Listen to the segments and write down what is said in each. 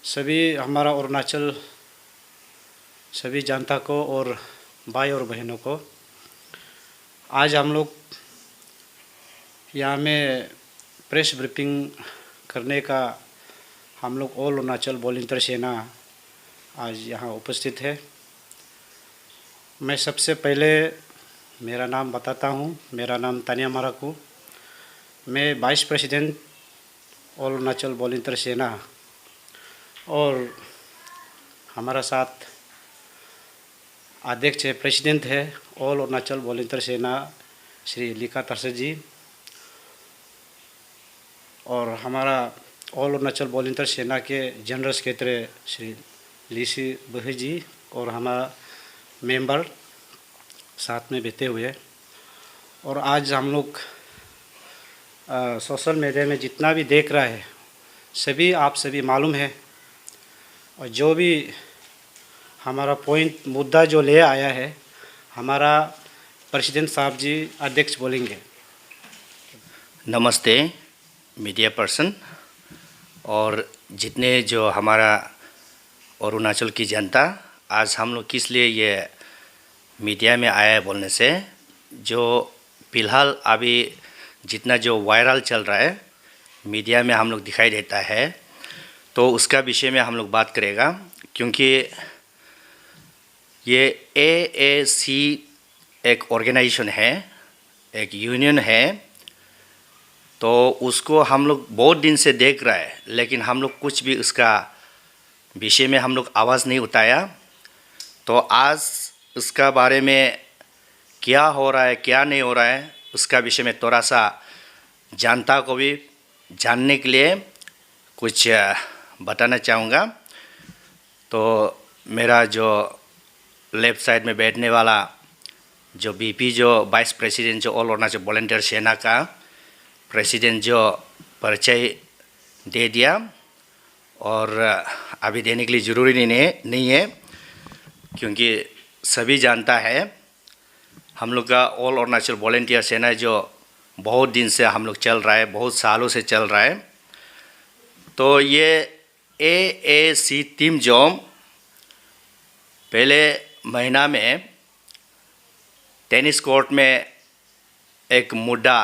सभी हमारा अरुणाचल सभी जनता को और भाई और बहनों को, आज हम लोग यहाँ में प्रेस ब्रीफिंग करने का हम लोग ऑल अरुणाचल वॉलंटियर सेना आज यहाँ उपस्थित है। मैं सबसे पहले मेरा नाम बताता हूँ। मेरा नाम तानिया माराकू। मैं vice president all Arunachal volunteer सेना, और हमारा साथ अध्यक्ष है, प्रेसिडेंट है ऑल अरुणाचल वॉलंटियर सेना श्री लिका तरसे जी, और हमारा ऑल अरुणाचल वॉलंटियर सेना के जनरल सेक्रेटरी श्री लीसी बही जी, और हमारा मेंबर साथ में बैठे हुए। और आज हम लोग सोशल मीडिया में जितना भी देख रहा है, सभी आप सभी मालूम है, और जो भी हमारा पॉइंट मुद्दा जो ले आया है, हमारा प्रेसिडेंट साहब जी अध्यक्ष बोलेंगे। नमस्ते मीडिया पर्सन और जितने जो हमारा अरुणाचल की जनता, आज हम लोग किस लिए ये मीडिया में आया है बोलने से, जो फ़िलहाल अभी जितना जो वायरल चल रहा है मीडिया में हम लोग दिखाई देता है, तो उसका विषय में हम लोग बात करेगा। क्योंकि ये AAC एक ऑर्गेनाइजेशन है, एक यूनियन है, तो उसको हम लोग बहुत दिन से देख रहा है, लेकिन हम लोग कुछ भी उसका विषय में हम लोग आवाज़ नहीं उठाया। तो आज उसका बारे में क्या हो रहा है क्या नहीं हो रहा है, उसका विषय में थोड़ा सा जनता को भी जानने के लिए कुछ बताना चाहूँगा। तो मेरा जो लेफ़्ट साइड में बैठने वाला जो BP जो वाइस प्रेसिडेंट जो ऑल अरुणाचल वॉलंटियर सेना का प्रेसिडेंट जो परिचय दे दिया, और अभी देने के लिए ज़रूरी नहीं है क्योंकि सभी जानता है हम लोग का ऑल अरुणाचल वॉलंटियर सेना जो बहुत दिन से हम लोग चल रहा है, बहुत सालों से चल रहा है। तो ये AAC टीम जो पहले महीना में टेनिस कोर्ट में एक मुद्दा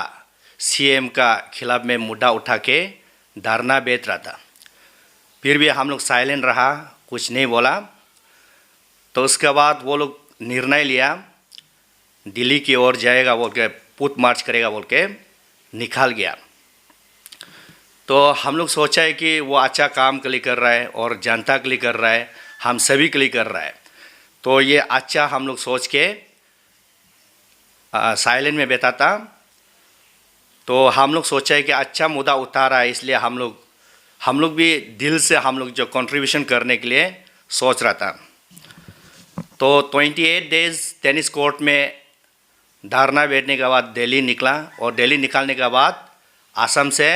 CM का खिलाफ में मुद्दा उठा के धरना बैठ रहा था, फिर भी हम लोग साइलेंट रहा, कुछ नहीं बोला। तो उसके बाद वो लोग निर्णय लिया दिल्ली की ओर जाएगा बोल के, पुट मार्च करेगा बोल के निकाल गया। तो हम लोग सोचा है कि वो अच्छा काम के लिए कर रहा है और जनता के लिए कर रहा है, हम सभी के लिए कर रहा है, तो ये अच्छा हम लोग सोच के साइलेंट में बैठा था। तो हम लोग सोचा है कि अच्छा मुद्दा उठा रहा है, इसलिए हम लोग भी दिल से हम लोग जो कंट्रीब्यूशन करने के लिए सोच रहा था। तो 28 डेज़ टेनिस कोर्ट में धरना बैठने के बाद दिल्ली निकला, और दिल्ली निकालने के बाद असम से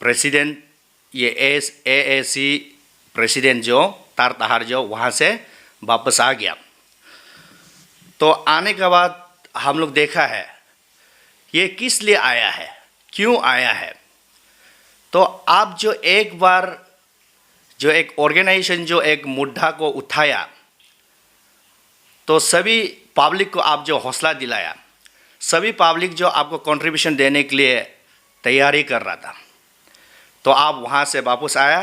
प्रेसिडेंट ये AAC प्रेसिडेंट जो तार तहार जो वहाँ से वापस आ गया। तो आने के बाद हम लोग देखा है ये किस लिए आया है, क्यों आया है। तो आप जो एक बार जो एक ऑर्गेनाइजेशन जो एक मुद्दा को उठाया, तो सभी पब्लिक को आप जो हौसला दिलाया, सभी पब्लिक जो आपको कंट्रीब्यूशन देने के लिए तैयारी कर रहा था, तो आप वहाँ से वापस आया।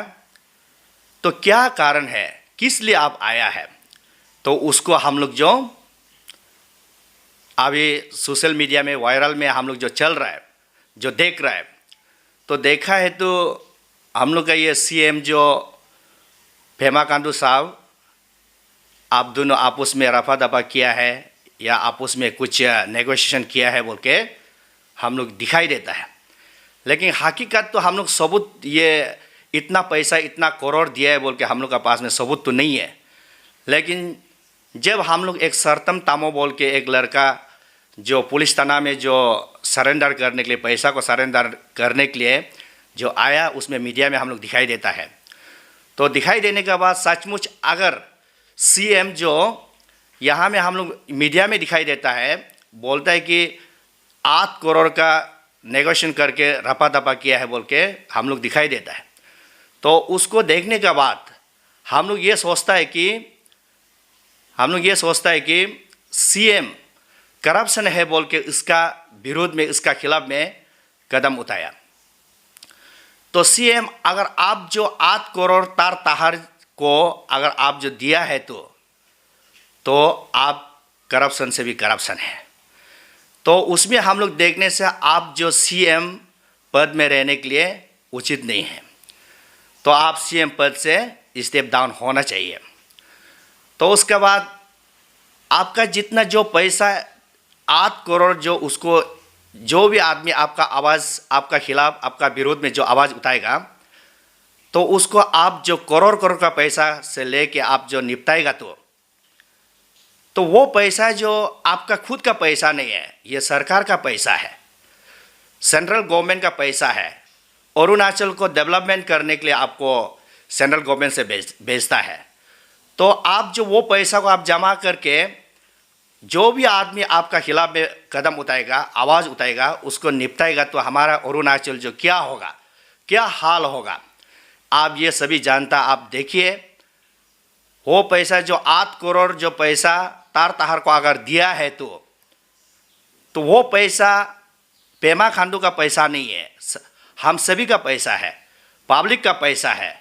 तो क्या कारण है, किस लिए आप आया है, तो उसको हम लोग जो अभी सोशल मीडिया में वायरल में हम लोग जो चल रहा है, जो देख रहा है, तो देखा है तो हम लोग का ये CM जो पेमा खांडू साहब, आप दोनों आपस में रफा दफा किया है या आपस में कुछ नेगोशिएशन किया है बोल के हम लोग दिखाई देता है, लेकिन हकीकत तो हम लोग सबूत, ये इतना पैसा इतना करोड़ दिया है बोल के हम लोग का पास में सबूत तो नहीं है। लेकिन जब हम लोग एक सरतम तामो बोल के एक लड़का जो पुलिस थाना में जो सरेंडर करने के लिए, पैसा को सरेंडर करने के लिए जो आया, उसमें मीडिया में हम लोग दिखाई देता है। तो दिखाई देने के बाद सचमुच अगर CM जो यहाँ में हम लोग मीडिया में दिखाई देता है, बोलता है कि 8 करोड़ का नेगोशिएशन करके रफा दफा किया है बोल के हम लोग दिखाई देता है, तो उसको देखने के बाद हम लोग ये सोचता है कि सीएम करप्शन है बोल के इसका विरोध में, इसका खिलाफ में कदम उठाया। तो सीएम, अगर आप जो 8 करोड़ तार तहार को अगर आप जो दिया है तो आप करप्शन से भी करप्शन है। तो उसमें हम लोग देखने से आप जो सीएम पद में रहने के लिए उचित नहीं है, तो आप सीएम पद से स्टेप डाउन होना चाहिए। तो उसके बाद आपका जितना जो पैसा 8 करोड़ जो उसको जो भी आदमी आपका आवाज़, आपका खिलाफ, आपका विरोध में जो आवाज़ उठाएगा, तो उसको आप जो करोड़ करोड़ का पैसा से लेके आप जो निपटाएगा, तो वो पैसा जो आपका खुद का पैसा नहीं है, ये सरकार का पैसा है, सेंट्रल गवर्नमेंट का पैसा है। अरुणाचल को डेवलपमेंट करने के लिए आपको सेंट्रल गवर्नमेंट से भेजता है। तो आप जो वो पैसा को आप जमा करके जो भी आदमी आपका खिलाफ में कदम उठाएगा, आवाज़ उठाएगा, उसको निपटाएगा, तो हमारा अरुणाचल जो क्या होगा, क्या हाल होगा, आप ये सभी जानता। आप देखिए वो पैसा जो 8 करोड़ जो पैसा तार तहार को अगर दिया है तो वो पैसा पेमा खांडू का पैसा नहीं है, हम सभी का पैसा है, पब्लिक का पैसा है।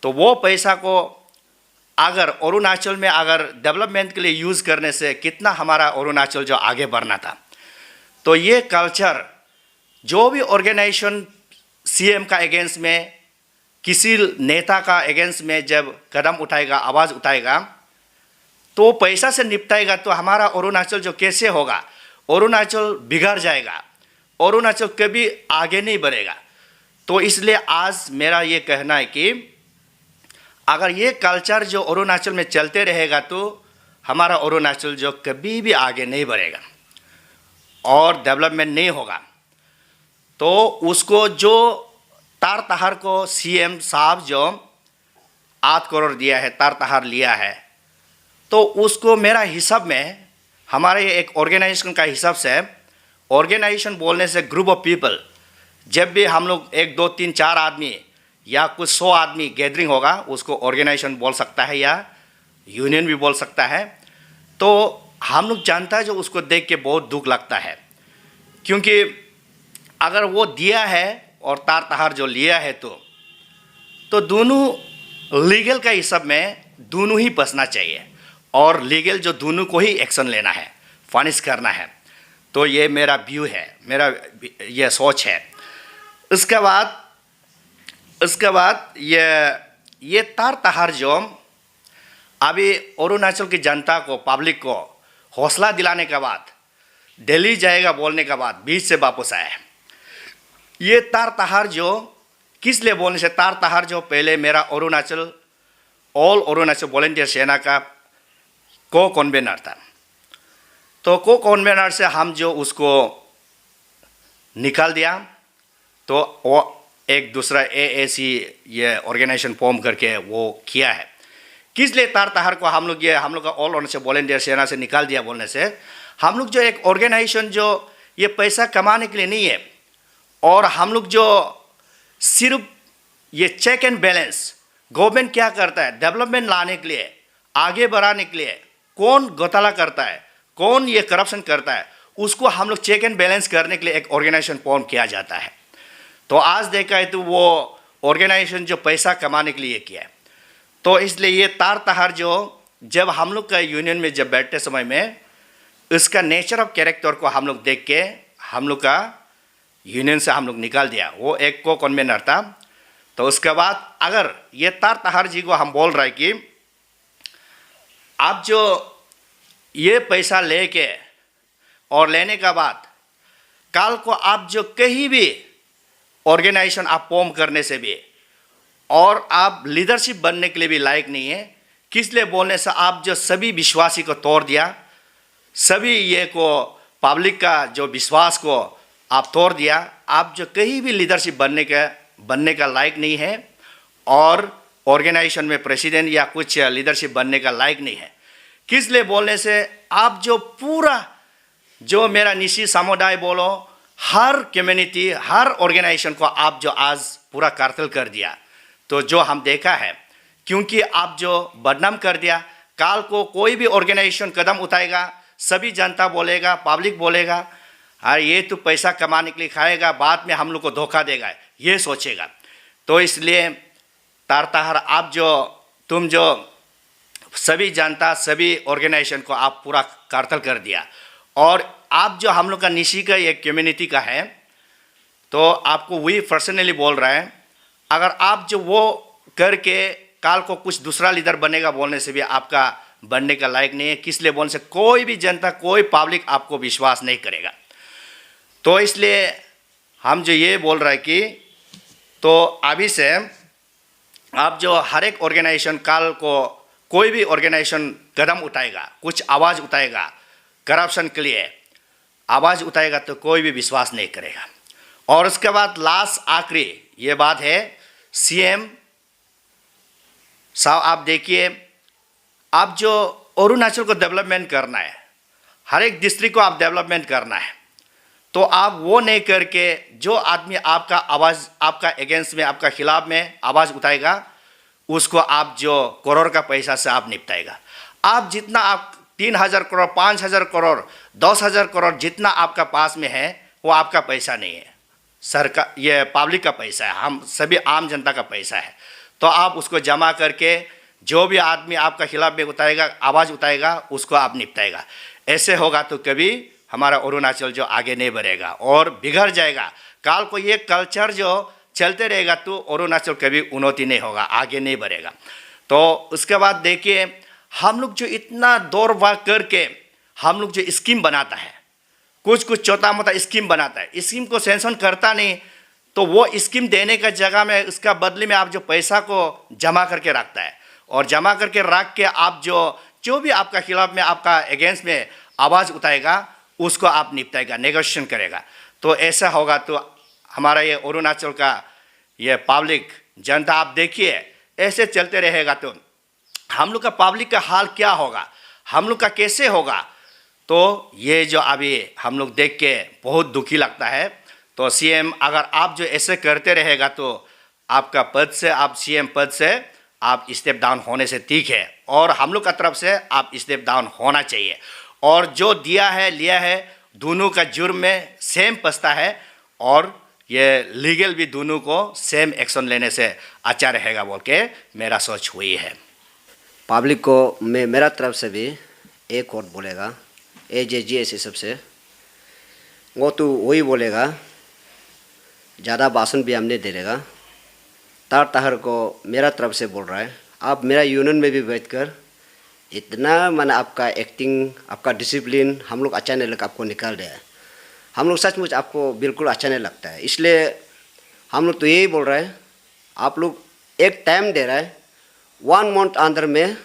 तो वो पैसा को अगर अरुणाचल में अगर डेवलपमेंट के लिए यूज़ करने से कितना हमारा अरुणाचल जो आगे बढ़ना था। तो ये कल्चर जो भी ऑर्गेनाइजेशन सीएम का अगेंस्ट में, किसी नेता का अगेंस्ट में जब कदम उठाएगा, आवाज़ उठाएगा, तो पैसा से निपटाएगा, तो हमारा अरुणाचल जो कैसे होगा, अरुणाचल बिगड़ जाएगा, अरुणाचल कभी आगे नहीं बढ़ेगा। तो इसलिए आज मेरा ये कहना है कि अगर ये कल्चर जो अरुणाचल में चलते रहेगा तो हमारा अरुणाचल जो कभी भी आगे नहीं बढ़ेगा और डेवलपमेंट नहीं होगा। तो उसको जो तार तहार को सीएम साहब जो 8 करोड़ दिया है, तार तहार लिया है, तो उसको मेरा हिसाब में, हमारे एक ऑर्गेनाइजेशन का हिसाब से, ऑर्गेनाइजेशन बोलने से ग्रुप ऑफ पीपल, जब भी हम लोग 1 2 3 4 आदमी या कुछ 100 आदमी गैदरिंग होगा, उसको ऑर्गेनाइजेशन बोल सकता है या यूनियन भी बोल सकता है। तो हम लोग जानता है जो उसको देख के बहुत दुख लगता है, क्योंकि अगर वो दिया है और तार तहार जो लिया है तो दोनों लीगल का हिसाब में दोनों ही बचना चाहिए और लीगल जो दोनों को ही एक्शन लेना है, पनिश करना है। तो ये मेरा व्यू है, मेरा ये सोच है। इसके बाद ये तार तहार जो अभी अरुणाचल की जनता को, पब्लिक को हौसला दिलाने के बाद, दिल्ली जाएगा बोलने के बाद बीच से वापस आया है। ये तार तहार जो किस लिए बोलने से, तार तहार जो पहले मेरा अरुणाचल, ऑल अरुणाचल वॉलंटियर सेना का को कन्वेनर था। तो को कन्वेनर से हम जो उसको निकाल दिया, तो वो एक दूसरा एएसी ये ऑर्गेनाइजेशन फॉर्म करके वो किया है। किस लिए तार तहार को हम लोग का ऑल अरुणाचल वॉलंटियर सेना से निकाल दिया बोलने से, हम लोग जो एक ऑर्गेनाइजेशन जो ये पैसा कमाने के लिए नहीं है, और हम लोग जो सिर्फ ये चेक एंड बैलेंस, गवर्नमेंट क्या करता है डेवलपमेंट लाने के लिए, आगे बढ़ाने के लिए, कौन घोटाला करता है, कौन ये करप्शन करता है, उसको हम लोग चेक एंड बैलेंस करने के लिए एक ऑर्गेनाइजेशन फॉर्म किया जाता है। तो आज देखा है तो वो ऑर्गेनाइजेशन जो पैसा कमाने के लिए किया है। तो इसलिए ये तार तहार जो जब हम लोग का यूनियन में जब बैठते समय में, इसका नेचर ऑफ कैरेक्टर को हम लोग देख के हम लोग का यूनियन से हम लोग निकाल दिया। वो एक को कन्वेनर था। तो उसके बाद अगर ये तार तहार जी को हम बोल रहे हैं कि आप जो ये पैसा लेके और लेने के बाद कल को आप जो कहीं भी ऑर्गेनाइजेशन आप फॉर्म करने से भी और आप लीडरशिप बनने के लिए भी लायक नहीं है, किस लिए बोलने से आप जो सभी विश्वासी को तोड़ दिया, सभी ये को पब्लिक का जो विश्वास को आप तोड़ दिया, आप जो कहीं भी लीडरशिप बनने का लायक नहीं है और ऑर्गेनाइजेशन में प्रेसिडेंट या कुछ लीडरशिप बनने का लायक नहीं है। किस लिए बोलने से आप जो पूरा जो मेरा निशी समुदाय बोलो, हर कम्युनिटी, हर ऑर्गेनाइजेशन को आप जो आज पूरा कार्टेल कर दिया, तो जो हम देखा है, क्योंकि आप जो बदनाम कर दिया, काल को कोई भी ऑर्गेनाइजेशन कदम उठाएगा, सभी जनता बोलेगा, पब्लिक बोलेगा, हाँ ये तो पैसा कमाने के लिए खाएगा, बाद में हम लोग को धोखा देगा, ये सोचेगा। तो इसलिए तार-तार आप तुम जो सभी जनता, सभी ऑर्गेनाइजेशन को आप पूरा कार्तल कर दिया। और आप जो हम लोग का निशी का एक कम्युनिटी का है, तो आपको वही पर्सनली बोल रहा है, अगर आप जो वो करके काल को कुछ दूसरा लीडर बनेगा बोलने से भी आपका बनने का लायक नहीं है। किस लिए बोलने से कोई भी जनता, कोई पब्लिक आपको विश्वास नहीं करेगा। तो इसलिए हम जो ये बोल रहा है कि तो अभी से आप जो हर एक ऑर्गेनाइजेशन काल को कोई भी ऑर्गेनाइजेशन कदम उठाएगा, कुछ आवाज़ उठाएगा करप्शन के लिए आवाज़ उठाएगा, तो कोई भी विश्वास नहीं करेगा। और उसके बाद लास्ट आखिरी ये बात है, सीएम साहब आप देखिए, आप जो अरुणाचल को डेवलपमेंट करना है, हर एक डिस्ट्रिक्ट को आप डेवलपमेंट करना है, तो आप वो नहीं करके जो आदमी आपका आवाज़, आपका अगेंस्ट में, आपका खिलाफ में आवाज़ उठाएगा, उसको आप जो करोड़ का पैसा से आप निपटाएगा। आप जितना आप 3,000 करोड़, 5,000 करोड़, 10,000 करोड़ जितना आपका पास में है, वो आपका पैसा नहीं है, सरकार, ये पब्लिक का पैसा है, हम सभी आम जनता का पैसा है। तो आप उसको जमा करके जो भी आदमी आपका खिलाफ में उठाएगा, आवाज़ उठाएगा, उसको आप निपटाएगा। ऐसे होगा तो कभी हमारा अरुणाचल जो आगे नहीं बढ़ेगा और बिगड़ जाएगा। काल को ये कल्चर जो चलते रहेगा तो अरुणाचल कभी उन्नति नहीं होगा, आगे नहीं बढ़ेगा। तो उसके बाद देखिए, हम लोग जो इतना दौड़ भाग करके हम लोग जो स्कीम बनाता है, कुछ छोटा मोटा स्कीम बनाता है, स्कीम को सैंक्शन करता नहीं, तो वो स्कीम देने का जगह में उसका बदले में आप जो पैसा को जमा करके रखता है, और जमा करके रख के आप जो भी आपका खिलाफ में, आपका अगेंस्ट में आवाज़ उठाएगा, उसको आप निपटाएगा, नेगोशिएशन करेगा। तो ऐसा होगा तो हमारा ये अरुणाचल का ये पब्लिक जनता आप देखिए, ऐसे चलते रहेगा तो हम लोग का पब्लिक का हाल क्या होगा, हम लोग का कैसे होगा। तो ये जो अभी हम लोग देख के बहुत दुखी लगता है। तो सीएम अगर आप जो ऐसे करते रहेगा तो आपका पद से, आप सीएम पद से आप स्टेप डाउन होने से ठीक है, और हम लोग का तरफ से आप स्टेप डाउन होना चाहिए। और जो दिया है लिया है, दोनों का जुर्म में सेम पछता है, और ये लीगल भी दोनों को सेम एक्शन लेने से अच्छा रहेगा बोल के मेरा सोच हुई है। पब्लिक को मैं मेरा तरफ से भी एक और बोलेगा, AJGS सबसे वो तो वही बोलेगा, ज़्यादा भाषण भी हमने दे देगा। तार को मेरा तरफ से बोल रहा है, आप मेरा यूनियन में भी बैठकर इतना मैंने आपका एक्टिंग, आपका डिसिप्लिन हम लोग अच्छा नहीं लगा, आपको निकाल दिया है। हम लोग सचमुच आपको बिल्कुल अच्छा नहीं लगता है, इसलिए हम लोग तो यही बोल रहे हैं, आप लोग एक टाइम दे रहा है, 1 मंथ अंदर में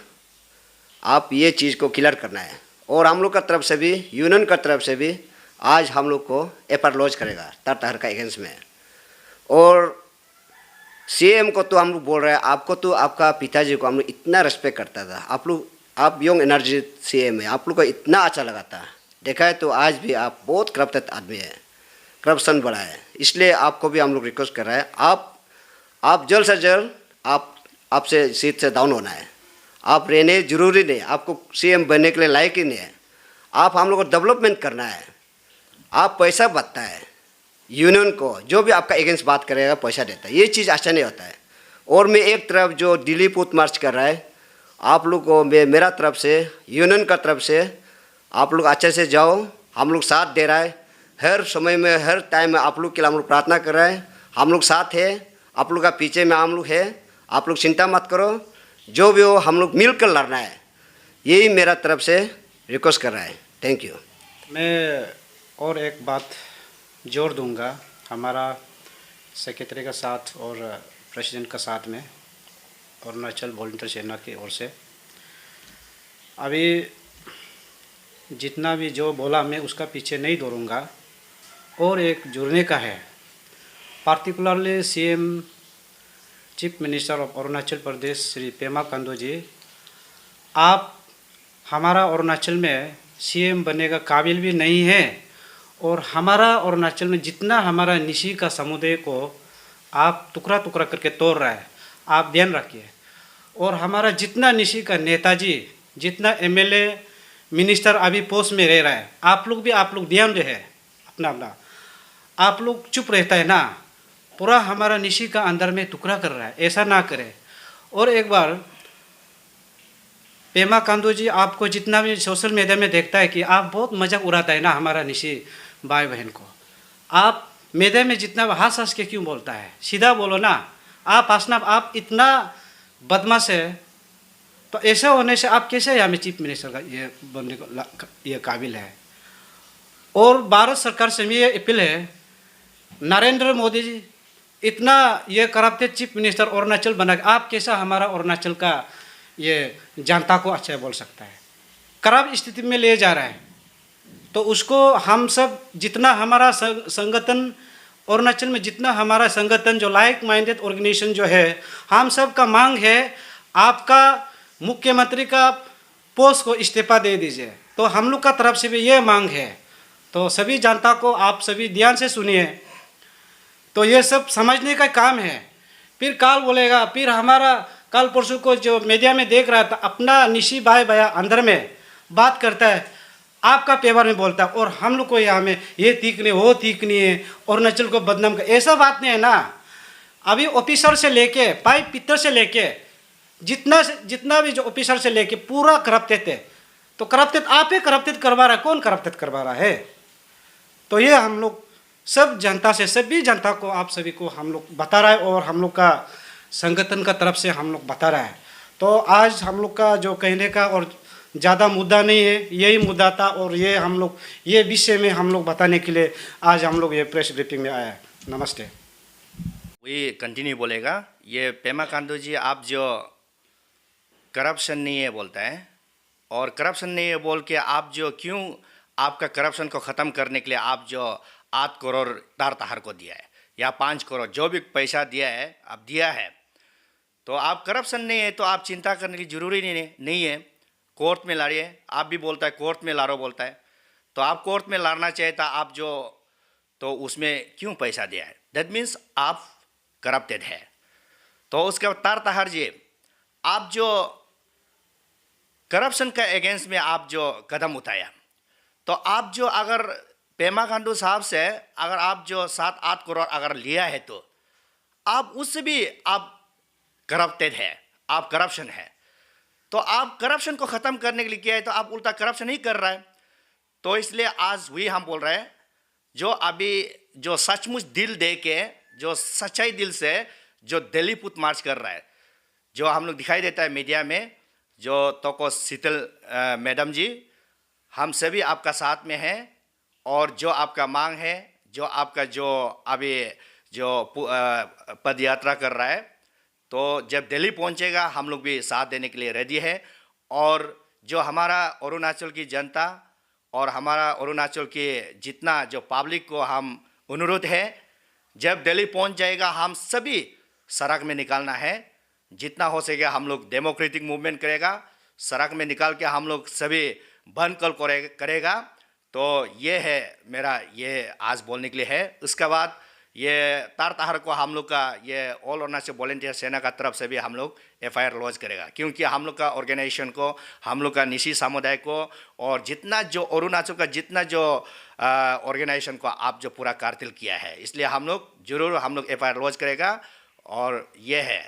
आप ये चीज़ को क्लियर करना है। और हम लोग का तरफ से भी, यूनियन का तरफ से भी आज हम लोग को एपरलॉज करेगा तार का अगेंस्ट में। और सीएम को तो हम लोग बोल रहे हैं, आपको तो आपका पिताजी को हम लोग इतना रिस्पेक्ट करता था, आप यंग एनर्जी सीएम है, आप लोग को इतना अच्छा लगा था, देखा है तो आज भी आप बहुत करप्टेड आदमी है, करप्शन बड़ा है। इसलिए आपको भी हम लोग रिक्वेस्ट कर रहे हैं, आप जल्द से जल्द आपसे सीट से डाउन होना है। आप रहने जरूरी नहीं, आपको सीएम बनने के लिए लायक ही नहीं है। आप हम लोग को डेवलपमेंट करना है, आप पैसा बचता है, यूनियन को जो भी आपका अगेंस्ट बात करेगा पैसा देता है, ये चीज़ अच्छा नहीं होता है। और मैं एक तरफ जो दिल्ली पूत मार्च कर रहा है, आप लोग को मेरा तरफ से, यूनियन का तरफ से आप लोग अच्छे से जाओ, हम लोग साथ दे रहा है, हर समय में हर टाइम में आप लोग के लिए हम लोग प्रार्थना कर रहे हैं, हम लोग साथ है, आप लोग का पीछे में हम लोग है, आप लोग चिंता मत करो, जो भी हो हम लोग मिलकर लड़ना है, यही मेरा तरफ से रिक्वेस्ट कर रहा है। Thank you. मैं और एक बात जोड़ दूंगा, हमारा सेक्रेटरी का साथ और प्रेसिडेंट का साथ में अरुणाचल वॉलंटियर सेना की ओर से अभी जितना भी जो बोला मैं उसका पीछे नहीं दौड़ूंगा। और एक जुड़ने का है, particularly CM chief minister of Arunachal Pradesh Shri Pema Khandu ji, आप हमारा अरुणाचल में सीएम बनने का काबिल भी नहीं है, और हमारा अरुणाचल में जितना हमारा निशी का समुदाय को आप टुकड़ा टुकड़ा करके तोड़ रहा है, आप ध्यान रखिए। और हमारा जितना निशी का नेताजी, जितना एमएलए मिनिस्टर अभी पोस्ट में रह रहा है, आप लोग ध्यान रहे अपना अपना। आप लोग चुप रहता है ना, पूरा हमारा निशी का अंदर में टुकड़ा कर रहा है, ऐसा ना करे। और एक बार पेमा खांडू जी, आपको जितना भी सोशल मीडिया में देखता है कि आप बहुत मजाक उड़ाता है ना हमारा निशी भाई बहन को। आप मीडिया में जितना हंस हंस के क्यों बोलता है, सीधा बोलो ना। आप हंसना, आप इतना बदमाश है, तो ऐसा होने से आप कैसे यहाँ में चीफ मिनिस्टर का ये बनने को ये काबिल है। और भारत सरकार से ये अपील है, नरेंद्र मोदी जी इतना ये करप्टेड चीफ मिनिस्टर अरुणाचल बना के आप कैसा हमारा अरुणाचल का ये जनता को अच्छा बोल सकता है। खराब स्थिति में ले जा रहा है, तो उसको हम सब जितना हमारा संगठन अरुणाचल में, जितना हमारा संगठन जो लाइक माइंडेड ऑर्गेनाइजेशन जो है, हम सब का मांग है आपका मुख्यमंत्री का पोस्ट को इस्तीफा दे दीजिए। तो हम लोग का तरफ से भी ये मांग है। तो सभी जनता को आप सभी ध्यान से सुनिए, तो ये सब समझने का काम है। फिर काल बोलेगा, फिर हमारा कल परसों को जो मीडिया में देख रहा था, अपना निशी भाई भैया अंदर में बात करता है, आपका पेपर में बोलता है, और हम लोग को यहाँ में ये तीखनी वो तीखनी है, अरुणाचल को बदनाम कर, ऐसा बात नहीं है ना। अभी ऑफिसर से लेके पाइप पित्तर से लेके जितना भी जो ऑफिसर से लेके पूरा करप्टेड है। तो करप्टेड आप ही करप्टेड करवा रहा है, कौन करप्टेड करवा रहा है? तो ये हम लोग सब जनता से, सभी जनता को, आप सभी को हम लोग बता रहा है, और हम लोग का संगठन का तरफ से हम लोग बता रहा है। तो आज हम लोग का जो कहने का और ज़्यादा मुद्दा नहीं है, यही मुद्दा था, और ये हम लोग ये विषय में हम लोग बताने के लिए आज हम लोग ये प्रेस ब्रीफिंग में आया है। नमस्ते। वही कंटिन्यू बोलेगा। ये पेमा खांडू जी, आप जो करप्शन नहीं है बोलता है, और करप्शन नहीं है बोल के आप जो क्यों आपका करप्शन को ख़त्म करने के लिए आप जो 8 करोड़ तार तहार को दिया है या 5 करोड़ जो भी पैसा दिया है, आप दिया है, तो आप करप्शन नहीं है तो आप चिंता करने की जरूरी नहीं है। कोर्ट में लड़िए। आप भी बोलता है कोर्ट में लड़ो बोलता है, तो आप कोर्ट में लड़ना चाहिए था। आप जो तो उसमें क्यों पैसा दिया है, दैट मीन्स आप करप्टेड है। तो उसके तार तहार जी, आप जो करप्शन का अगेंस्ट में आप जो कदम उठाया, तो आप जो अगर पेमा खांडू साहब से अगर आप जो 7-8 करोड़ अगर लिया है, तो आप उससे भी आप करप्टेड है, आप करप्शन है। तो आप करप्शन को ख़त्म करने के लिए किया है, तो आप उल्टा करप्शन ही कर रहा है। तो इसलिए आज वही हम बोल रहे हैं, जो अभी जो सचमुच दिल दे के, जो सच्चाई दिल से जो दिल्ली पुत मार्च कर रहा है, जो हम लोग दिखाई देता है मीडिया में, जो तोको शीतल मैडम जी, हम सभी आपका साथ में हैं। और जो आपका मांग है, जो आपका जो अभी जो पद यात्रा कर रहा है, तो जब दिल्ली पहुंचेगा हम लोग भी साथ देने के लिए रेडी है। और जो हमारा अरुणाचल की जनता और हमारा अरुणाचल के जितना जो पब्लिक को हम अनुरोध है, जब दिल्ली पहुंच जाएगा हम सभी सड़क में निकालना है। जितना हो सके हम लोग डेमोक्रेटिक मूवमेंट करेगा, सड़क में निकाल के हम लोग सभी बंद कल करेगा। तो ये है मेरा ये आज बोलने के लिए है। उसके बाद ये तार तहार को हम लोग का ये ऑल अरुणाचल वॉलंटियर सेना का तरफ से भी हम लोग FIR लॉन्च करेगा, क्योंकि हम लोग का ऑर्गेनाइजेशन को, हम लोग का निशी समुदाय को, और जितना जो अरुणाचल का जितना जो ऑर्गेनाइजेशन को आप जो पूरा कार्तिल किया है, इसलिए हम लोग जरूर FIR लॉन्च करेगा। और ये है